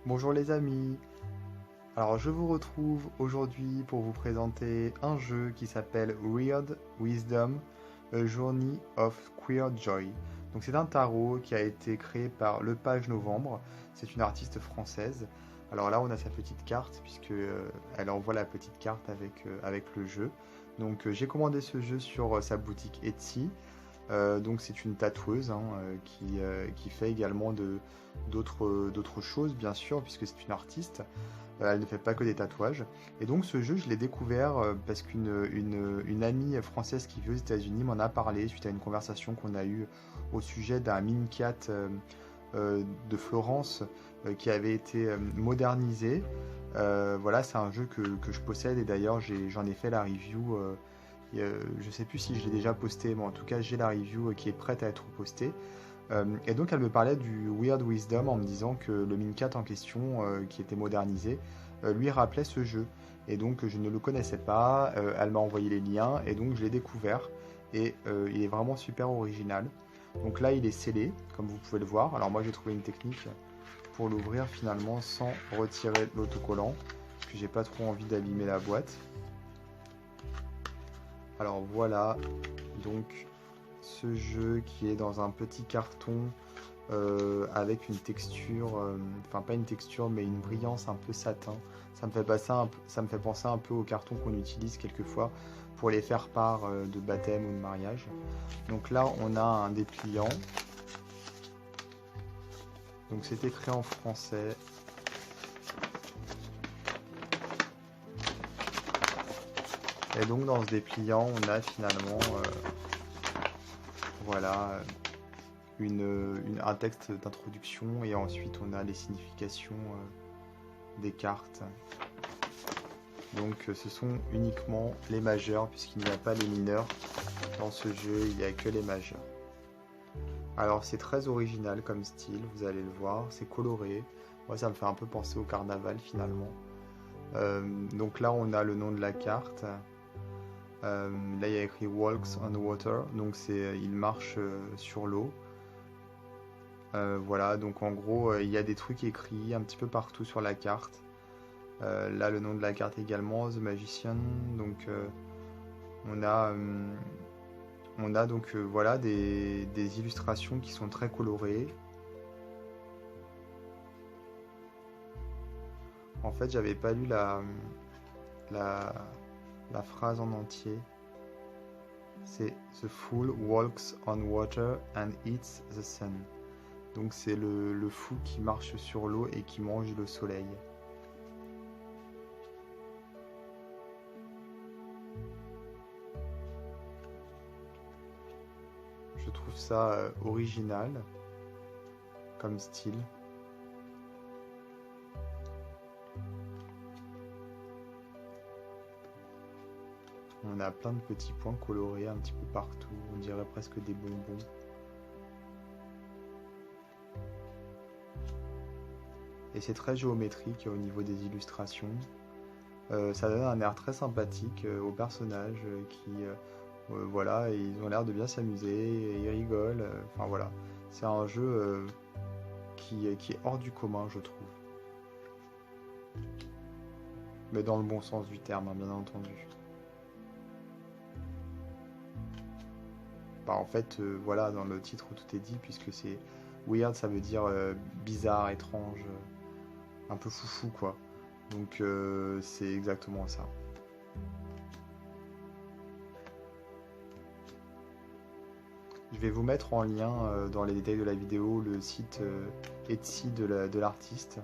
Bonjour les amis, alors je vous retrouve aujourd'hui pour vous présenter un jeu qui s'appelle Weird Wisdom, A Journey of Queer Joy. Donc c'est un tarot qui a été créé par Le Page Novembre, c'est une artiste française. Alors là on a sa petite carte puisque elle envoie la petite carte avec le jeu. Donc j'ai commandé ce jeu sur sa boutique Etsy. Donc c'est une tatoueuse hein, qui fait également d'autres choses bien sûr puisque c'est une artiste. Elle ne fait pas que des tatouages. Et donc ce jeu je l'ai découvert parce qu'une amie française qui vit aux États-Unis m'en a parlé suite à une conversation qu'on a eue au sujet d'un Minicat de Florence qui avait été modernisé. Voilà, c'est un jeu que je possède et d'ailleurs j'en ai fait la review. Je sais plus si je l'ai déjà posté, mais en tout cas j'ai la review qui est prête à être postée. Et donc elle me parlait du Weird Wisdom en me disant que le Mincat en question, qui était modernisé, lui rappelait ce jeu. Et donc je ne le connaissais pas, elle m'a envoyé les liens et donc je l'ai découvert. Et il est vraiment super original. Donc là il est scellé, comme vous pouvez le voir. Alors moi j'ai trouvé une technique pour l'ouvrir finalement sans retirer l'autocollant, parce que j'ai pas trop envie d'abîmer la boîte. Alors voilà, donc ce jeu qui est dans un petit carton avec une texture, enfin pas une texture mais une brillance un peu satin. Ça me fait penser un peu au carton qu'on utilise quelquefois pour les faire-part de baptême ou de mariage. Donc là on a un dépliant. Donc c'est écrit en français. Et donc dans ce dépliant on a finalement voilà un texte d'introduction et ensuite on a les significations des cartes. Donc ce sont uniquement les majeurs puisqu'il n'y a pas les mineurs. Dans ce jeu, il n'y a que les majeurs. Alors c'est très original comme style, vous allez le voir, c'est coloré. Moi ça me fait un peu penser au carnaval finalement. Donc là on a le nom de la carte. Là il y a écrit Walks on Water, donc il marche sur l'eau. Voilà, donc en gros il y a des trucs écrits un petit peu partout sur la carte. Là le nom de la carte également, The Magician. Donc on a, donc voilà des illustrations qui sont très colorées. En fait j'avais pas lu la phrase en entier. C'est The Fool walks on water and eats the sun. Donc c'est le fou qui marche sur l'eau et qui mange le soleil. Je trouve ça original comme style. On a plein de petits points colorés un petit peu partout, on dirait presque des bonbons. Et c'est très géométrique au niveau des illustrations. Ça donne un air très sympathique aux personnages voilà, et ils ont l'air de bien s'amuser, ils rigolent. Enfin voilà, c'est un jeu qui est hors du commun, je trouve. Mais dans le bon sens du terme, hein, bien entendu. Bah, en fait, voilà, dans le titre tout est dit, puisque c'est weird, ça veut dire bizarre, étrange, un peu foufou, quoi. Donc c'est exactement ça. Je vais vous mettre en lien dans les détails de la vidéo le site Etsy de l'artiste.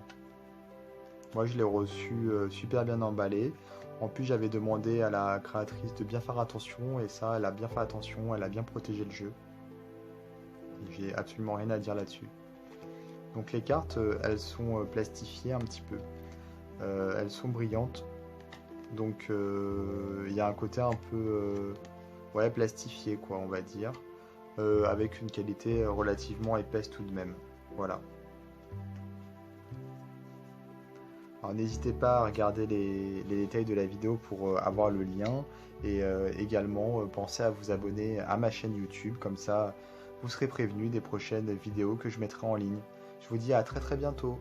Moi je l'ai reçu super bien emballé. En plus j'avais demandé à la créatrice de bien faire attention et ça elle a bien fait attention, elle a bien protégé le jeu. J'ai absolument rien à dire là-dessus. Donc les cartes elles sont plastifiées un petit peu. Elles sont brillantes. Donc il y a un côté un peu ouais, plastifié quoi on va dire. Avec une qualité relativement épaisse tout de même. Voilà. Alors n'hésitez pas à regarder les détails de la vidéo pour avoir le lien et également pensez à vous abonner à ma chaîne YouTube, comme ça vous serez prévenu des prochaines vidéos que je mettrai en ligne. Je vous dis à très très bientôt.